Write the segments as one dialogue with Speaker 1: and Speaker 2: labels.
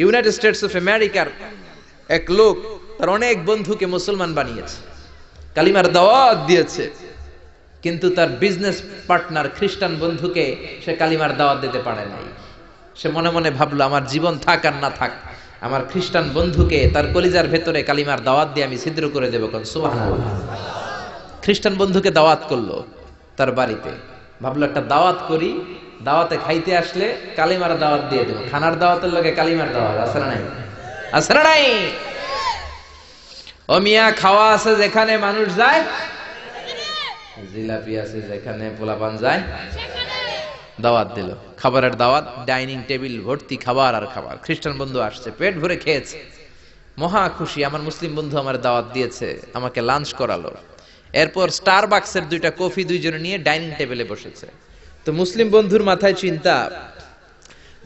Speaker 1: United States of আমেরিকার এক লোক তার অনেক বন্ধুকে মুসলমান বানিয়েছে, কালিমার দাওয়াত দিয়েছে, কিন্তু তার বিজনেস পার্টনার খ্রিস্টান বন্ধুকে সে কালিমার দাওয়াত দিতে পারে নাই। সে মনে মনে ভাবলো, আমার জীবন থাক আর না থাক, আমার খ্রিস্টান বন্ধুকে তার কলিজার ভেতরে কালিমার দাওয়াত দিয়ে আমি ছিদ্র করে দেবো। কোন সুবহানাল্লাহ। খ্রিস্টান বন্ধুকে দাওয়াত করলো তার বাড়িতে, ভাবলো একটা দাওয়াত করি, দাওয়াতে খাইতে আসলে কালিমার দাওয়াত দিয়ে দেবো। খানার দাওয়াতের লগে কালিমার দাওয়াত আছে না নাই? আছে না নাই? ও মিয়া, খাওয়া আছে যেখানে মানুষ যায়, জিলাপি আছে যেখানে পোলাপান যায়, দাওয়াত দিল, খাবারের দাওয়াত, ডাইনিং টেবিল ভর্তি খাবার আর খাবার। খ্রিস্টান বন্ধু আসছে, পেট ভরে খেয়েছে, মহা খুশি, আমার মুসলিম বন্ধু আমার দাওয়াত দিয়েছে, আমাকে লাঞ্চ করালো। এরপর স্টারবাকসের 2টা কফি দুইজনে নিয়ে ডাইনিং টেবিলে বসেছে। তো মুসলিম বন্ধুর মাথায় চিন্তা,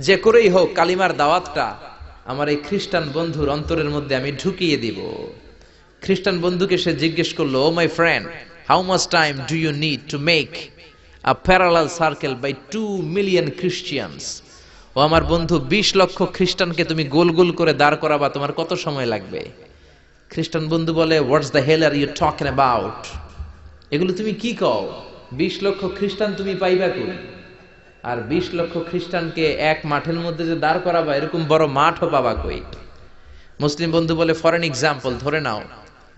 Speaker 1: যে করেই হোক কালিমার দাওয়াতটা আমার এই খ্রিস্টান বন্ধুর অন্তরের মধ্যে আমি ঢুকিয়ে দিব। খ্রিস্টান বন্ধুকে সে জিজ্ঞেস করলো, oh my friend, how much time do you need to make a parallel circle by 2 million Christians? ও আমার বন্ধু, 20 লক্ষ খ্রিস্টানকে তুমি গোল গোল করে দাঁড় করাবা, তোমার কত সময় লাগবে? খ্রিস্টান বন্ধু বলে, what's the hell are you talking about? এগুলো তুমি কি কও? 20 লক্ষ খ্রিস্টান তুমি পাইবা কই? আর 20 লক্ষ খ্রিস্টানকে এক মাঠের মধ্যে যে দাঁড় করাবা, এরকম বড় মাঠও পাবা কই? মুসলিম বন্ধু বলে, ফর এন এক্সাম্পল, ধরে নাও,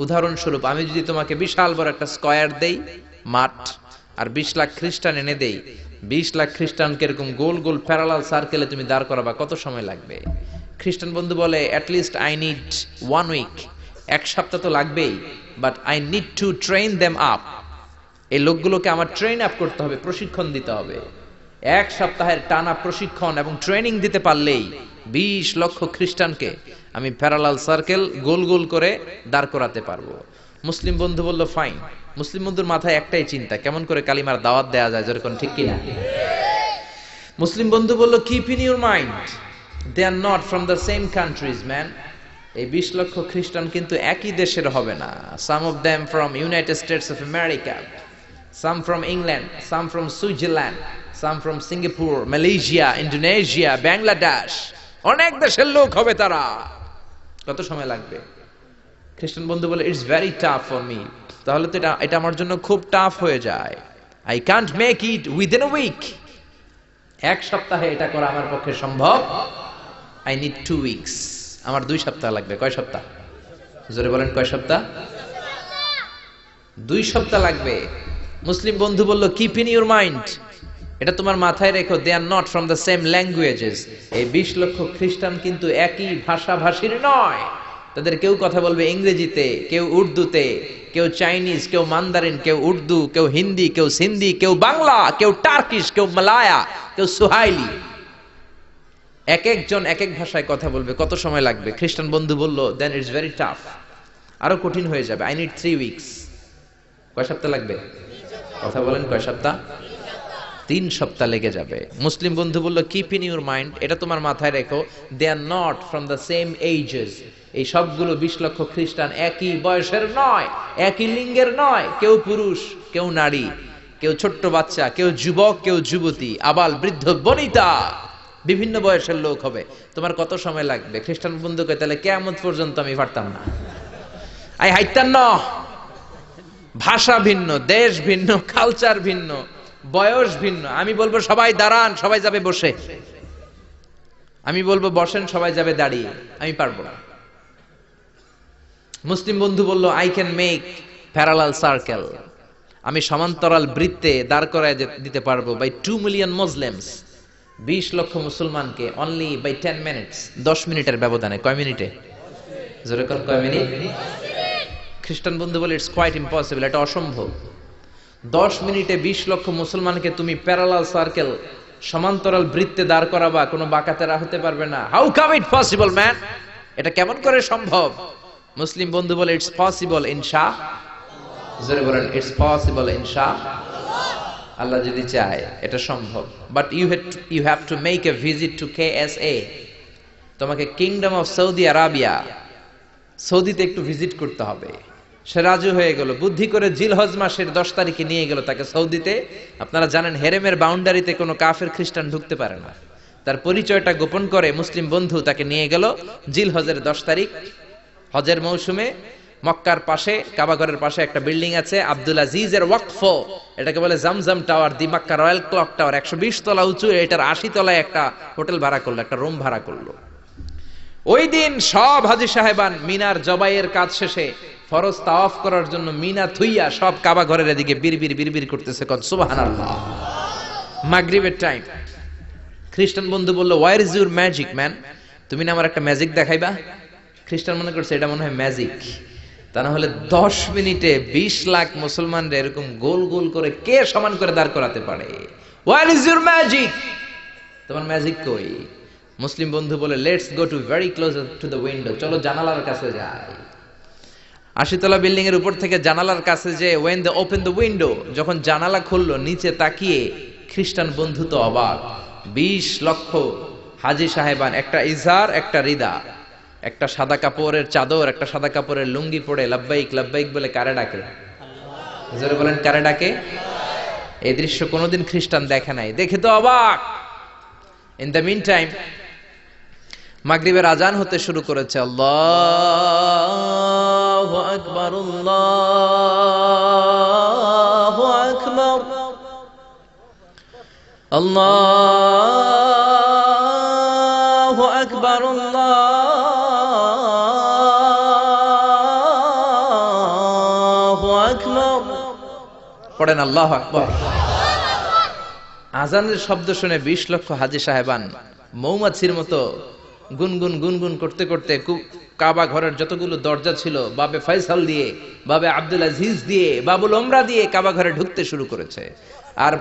Speaker 1: উদাহরণস্বরূপ আমি যদি তোমাকে বিশাল বড় একটা স্কয়ার দেই, মাঠ, আর 20 লাখ খ্রিস্টান এনে দেই, 20 লাখ খ্রিস্টানকে এরকম গোল গোল প্যারালাল সার্কেলে তুমি দাঁড় করাবা, কত সময় লাগবে? খ্রিস্টান বন্ধু বলে, at least I need 1 week, 1 সপ্তাহ তো লাগবেই, but I need to train them up. এই লোকগুলোকে আমার ট্রেন আপ করতে হবে, প্রশিক্ষণ দিতে হবে। 1 সপ্তাহের টানা প্রশিক্ষণ এবং ট্রেনিং দিতে পারলেই 20 লক্ষ খ্রিস্টানকে আমি প্যারালাল সার্কেল গোল গোল করে দাঁড় করাতে পারবো। মুসলিম বন্ধু বলল, ফাইন। মুসলিম বন্ধুর মাথায় একটাই চিন্তা, কেমন করে কালিমার দাওয়াত দেয়া যায়, যেরকম, ঠিক কিনা? মুসলিম বন্ধু বলল, keep in your mind, they are not from the same countries man. এই 20 লক্ষ খ্রিস্টান কিন্তু একই দেশের হবে না। Some of them from United States of America, some from England, some from Switzerland, some from Singapore, Malaysia, Indonesia, Bangladesh, অনেক দেশের লোক হবে তারা। কত সময় লাগবে? খ্রিস্টান বন্ধু বলে, it's very tough for me. তাহলে তো এটা আমার জন্য খুব টাফ হয়ে যায়। I can't make it within a week. 1 সপ্তাহে এটা করা আমার পক্ষে সম্ভব। আই নিড 2 উইকস। আমার 2 সপ্তাহ লাগবে। কয় সপ্তাহ? জোরে বলেন, কয় সপ্তাহ? 2 সপ্তাহ লাগবে। মুসলিম বন্ধু বলল, কিপ ইন ইউর মাইন্ড, এটা তোমার মাথায় রেখো, they are not from the same languages. এই 20 লক্ষ খ্রিস্টান কিন্তু একই ভাষাভাষীর নয়। তাদের কেউ কথা বলবে ইংরেজিতে, কেউ উর্দুতে, কেউ চাইনিজ, কেউ মান্দারিন, কেউ উর্দু, কেউ হিন্দি, কেউ সিন্ধি, কেউ বাংলা, কেউ টার্কিশ, কেউ মালায়া, কেউ সুহাইলি। এক একজন এক এক ভাষায় কথা বলবে, কত সময় লাগবে? খ্রিস্টান বন্ধু বলল, দেন ইটস ভেরি টাফ, আরো কঠিন হয়ে যাবে। I need 3 weeks. কয় সপ্তাহ লাগবে? কথা বলেন, কয় সপ্তাহ? 3 সপ্তাহ লেগে যাবে। মুসলিম বন্ধু বলল, কিপ ইন ইউর মাইন্ড, এটা তোমার মাথায় রেখো, they are not from the same ages. এই সবগুলো 20 লক্ষ খ্রিস্টান একই বয়সের নয়, একই লিঙ্গের নয়। কেউ পুরুষ, কেউ নারী, কেউ ছোট্ট বাচ্চা, কেউ যুবক, কেউ যুবতী, আবাল বৃদ্ধ বনিতা, বিভিন্ন বয়সের লোক হবে। তোমার কত সময় লাগবে? খ্রিস্টান বন্ধুকে, তাহলে কিয়ামত পর্যন্ত আমি পারতাম না, আই হাইতাম না। ভাষা ভিন্ন, দেশ ভিন্ন, কালচার ভিন্ন, বয়স ভিন্ন। আমি বলবো সবাই দাঁড়ান, সবাই যাবে বসে। আমি বলবো বসেন, সবাই যাবে দাঁড়িয়ে। আমি পারবো না। মুসলিম বন্ধু বলল, I can make parallel circle, আমি সমান্তরাল বৃত্তে দাঁড় করায় দিতে পারবো, বাই 2 মিলিয়ন মুসলিমস, 20 লক্ষ মুসলমানকে, অনলি বাই 10 মিনিটস, 10 মিনিটের ব্যবধানে। কয় মিনিটে? জোরে কোন, কয় মিনিট? খ্রিস্টান বন্ধু বলে, ইটস কোয়াইট ইম্পসিবল, এটা অসম্ভব। 10 মিনিটে 20 লক্ষ মুসলমানকে তুমি প্যারালাল সার্কেল, সমান্তরাল বৃত্তে দাঁড় করাবা, কোনো বাঁকাতেরা হতে পারবে না। How come it possible man, এটা কেমন করে সম্ভব? মুসলিম বন্ধু বলে, ইটস পসিবল ইনশা। জোরে বলেন, ইটস পসিবল ইনশা। আল্লাহ যদি চায় এটা সম্ভব। But you have to make a visit to KSA। তোমাকে কিংডম অফ সৌদি আরাবিয়া, সৌদিতে একটু ভিজিট করতে হবে। সে রাজু হয়ে গেল, বুদ্ধি করে জিলহজ মাসের 10 তারিখে নিয়ে গেল তাকে সৌদিতে। আপনারা জানেন, হেরেমের বাউন্ডারিতে কোনো কাফের খ্রিস্টান ঢুকতে পারে না। তার পরিচয়টা গোপন করে মুসলিম বন্ধু তাকে নিয়ে গেল জিলহজের 10 তারিখ হজের মৌসুমে মক্কার পাশে কাবাঘরের পাশে একটা বিল্ডিং আছে আব্দুল আজিজের ওয়াকফ, এটাকে বলে জামজাম টাওয়ার, দি মক্কা রয়্যাল ক্লক টাওয়ার, 120 তলা উঁচু, এটার 80 তলায় একটা হোটেল ভাড়া করলো, একটা রুম ভাড়া করলো। ওই দিন সব হাজী সাহেবান মিনার জবাইয়ের কাজ শেষে ফরজ তাওয়াফ করার জন্য মিনা থুইয়া সব কাবা ঘরের এদিকে বিড়বিড় করতেছে, কোন সুবহানাল্লাহ। মাগরিবের টাইম। খ্রিস্টান বন্ধু বলল, where is your magic man? তুমি না আমার একটা ম্যাজিক দেখাইবা? খ্রিস্টান মনে করছে এটা মনে হয় ম্যাজিক, তা না হলে 10 মিনিটে 20 লাখ মুসলমানরা এরকম গোল গোল করে কে সমান করে দাঁড় করাতে পারে? Where is your magic? তোমার ম্যাজিক কই? মুসলিম বন্ধু বলে, let's go to very close to the window, চলো জানালার কাছে যাই। 80 তলা বিল্ডিং এর উপর থেকে জানালার কাছে যে when they open the window, যখন জানালা খুললো নিচে তাকিয়ে খ্রিস্টান বন্ধু তো অবাক। 20 লক্ষ হাজী সাহেবান, একটা ইজার একটা রিদা, একটা সাদা কাপড়ের চাদর একটা সাদা কাপড়ের লুঙ্গি পরে লাব্বাইক লাব্বাইক বলে কারে ডাকে? জোরে বলেন, কারে ডাকে? এই দৃশ্য কোনোদিন খ্রিস্টান দেখে নাই, দেখে তো অবাক। ইন দ্য মিন টাইম মাগরিবের আজান হতে শুরু করেছে। আল্লাহু আকবার, আল্লাহু আকবার, আল্লাহু আকবার, আল্লাহু আকবার। পড়েন আল্লাহু আকবার। আজানের শব্দ শুনে 20 লক্ষ হাজী সাহেবান মৌমাছির মতো গুনগুন গুনগুন করতে করতে কাবা ঘরের যতগুলো দরজা ছিল বাবে ফয়সাল দিয়ে, বাবে আব্দুল আজিজ দিয়ে, বাবুল ওমরা দিয়ে কাবা ঘরে ঢুকতে শুরু করেছে, আর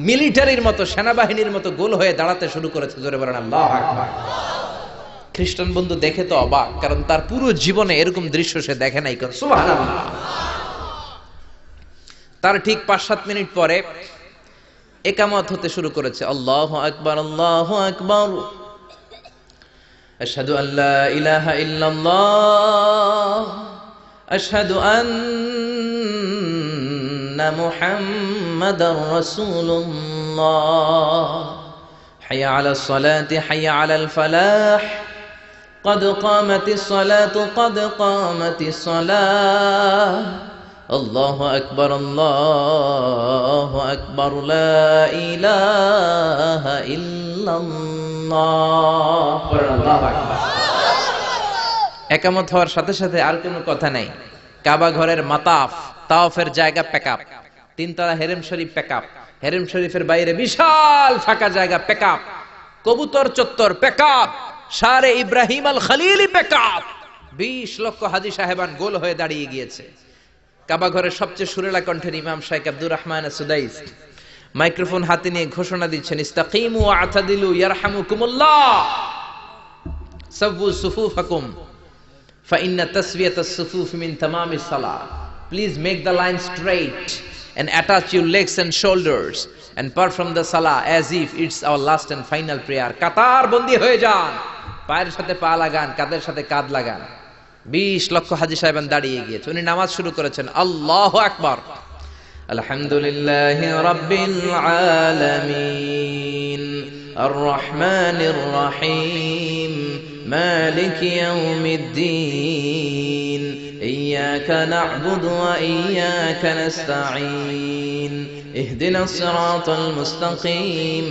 Speaker 1: মিলিটারির মতো সেনাবাহিনীর মতো গোল হয়ে দাঁড়াতে শুরু করেছে। জোরে বলেন আল্লাহু আকবার। খ্রিস্টান বন্ধু দেখে তো অবাক, কারণ তার পুরো জীবনে এরকম দৃশ্য সে দেখে নাই। সুবহানাল্লাহ। তার ঠিক 5-7 মিনিট পরে ইকামত হতে শুরু করেছে। আল্লাহু আকবার, আল্লাহু আকবার, আশহাদু আল্লা ইলাহা ইল্লাল্লাহ, আশহাদু আন্না মুহাম্মাদার রাসূলুল্লাহ, হাইয়া আলাস সালাতি হাইয়া আলাল ফালাহ, قد قامت الصلاة قد قامت الصلاة، الله أكبر الله أكبر لا إله إلا الله। একামত হওয়ার সাথে সাথে আর কোনো কথা নাই। কাবা ঘরের মাতাফ তাওয়াফের জায়গা প্যাকআপ, 3 তলা হেরেম শরীফ প্যাকআপ, হেরেম শরীফের বাইরে বিশাল ফাঁকা জায়গা প্যাকআপ, কবুতর চত্বর প্যাকআপ, শারে ইব্রাহিম আল খলিলি প্যাকআপ। 20 লক্ষ হাজী সাহেবান গোল হয়ে দাঁড়িয়ে গিয়েছে। কাবা ঘরের সবচেয়ে সুরেলা কণ্ঠের ইমাম শাইখ আব্দুর রহমান সুদাইস মাইক্রোফোন হাতে নিয়ে ঘোষণা দিচ্ছেন, ইস্তাকিমু ওয়া আতাদিলু ইয়ারহামুকুমুল্লাহ, সাওয়ু সুফুফাকুম ফাইন্না তাসওয়িয়াতাস সুফুফ মিন তামামিস সালাহ। Please make the line straight and attach your legs and shoulders and perform the salah as if it's our last and final prayer. কাতার বন্দী হয়ে যান, পায়ের সাথে পা লাগান, কাঁধের সাথে কাঁধ লাগান। 20 লক্ষ হাজী সাহেবান দাঁড়িয়ে গিয়েছে। উনি নামাজ শুরু করেছেন। আল্লাহু আকবার। আলহামদুলিল্লাহি রাব্বিল আলামিন আর রহমানির রহিম মালিকি ইয়াউমিদ্দিন ইয়্যাকা না'বুদু ওয়া ইয়্যাকা নাস্তাঈন ইহদিনাস সিরাতাল মুস্তাকিম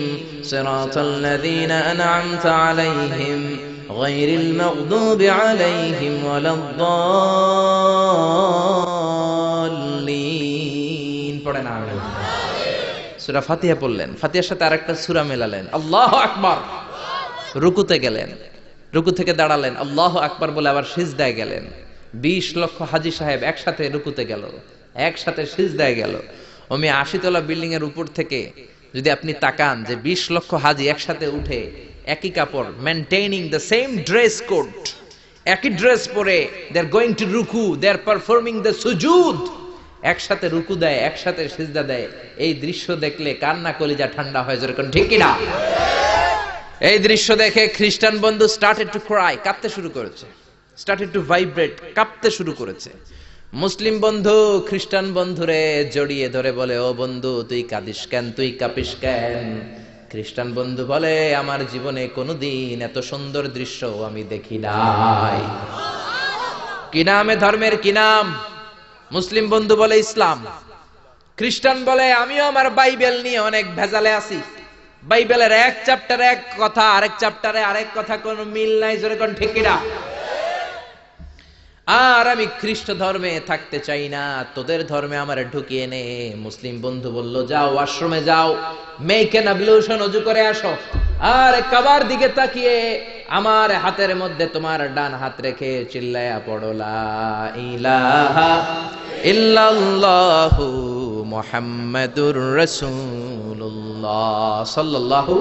Speaker 1: সিরাতাল লাযীনা আন'আমতা আলাইহিম غير المغضوب عليهم ولا الضالين। পড়েন আমিন। সূরা ফাতিহা পড়লেন, ফাতিহার সাথে আরেকটা সূরা মেলালেন, আল্লাহু আকবার। রুকুতে গেলেন, রুকু থেকে দাঁড়ালেন, আল্লাহু আকবার বলে আবার সিজদায় গেলেন। 20 লক্ষ হাজী সাহেব একসাথে রুকুতে গেল, একসাথে সিজদায় গেল। ওমি 80 তলা বিল্ডিং এর উপর থেকে যদি আপনি তাকান যে 20 লক্ষ হাজী একসাথে উঠে একই কাপড়, maintaining the same dress code, একই ড্রেস পরে দে আর গোইং টু রুকু, দে আর পারফর্মিং দ্য সুজুদ, একসাথে রুকু দেয়, একসাথে সিজদা দেয়। এই দৃশ্য দেখলে কান্না কলিজা ঠান্ডা হয়ে যায়, ঠিক কি না? এই দৃশ্য দেখে খ্রিস্টান বন্ধু স্টার্টেড টু ক্রাই, কাঁদতে শুরু করেছে, স্টার্টেড টু ভাইব্রেট, কাঁপতে শুরু করেছে। মুসলিম বন্ধু খ্রিস্টান বন্ধুরে জড়িয়ে ধরে বলে, ও বন্ধু তুই কাঁদিস কেন, তুই কাঁপিস কেন? খ্রিস্টান বন্ধু বলে আমার জীবনে কোনোদিন এত সুন্দর দৃশ্য আমি দেখি নাই। কি নামে ধর্মের কি নাম? মুসলিম বন্ধু বলে ইসলাম, খ্রিস্টান বলে আমিও আমার বাইবেল নিয়ে অনেক ভেজালে আছি, বাইবেলের এক চ্যাপ্টারে এক কথা, আরেক চ্যাপ্টারে আরেক কথা, কোনো মিল নাই, জোরে কোন ঠিক কিনা? আর আমি খ্রিস্ট ধর্মে থাকতে চাই না, তোদের ধর্মে আমার ঢুকিয়ে নে। মুসলিম বন্ধু বলল যাও আশ্রমে যাও, মেক এন অ্যাবলিউশন, ওযু করে আসো, আর কাবার দিকে তাকিয়ে আমার হাতের মধ্যে তোমার ডান হাত রেখে চিল্লায়া পড়ো লা ইলাহা ইল্লাল্লাহু মুহাম্মাদুর রাসূলুল্লাহ সাল্লাল্লাহু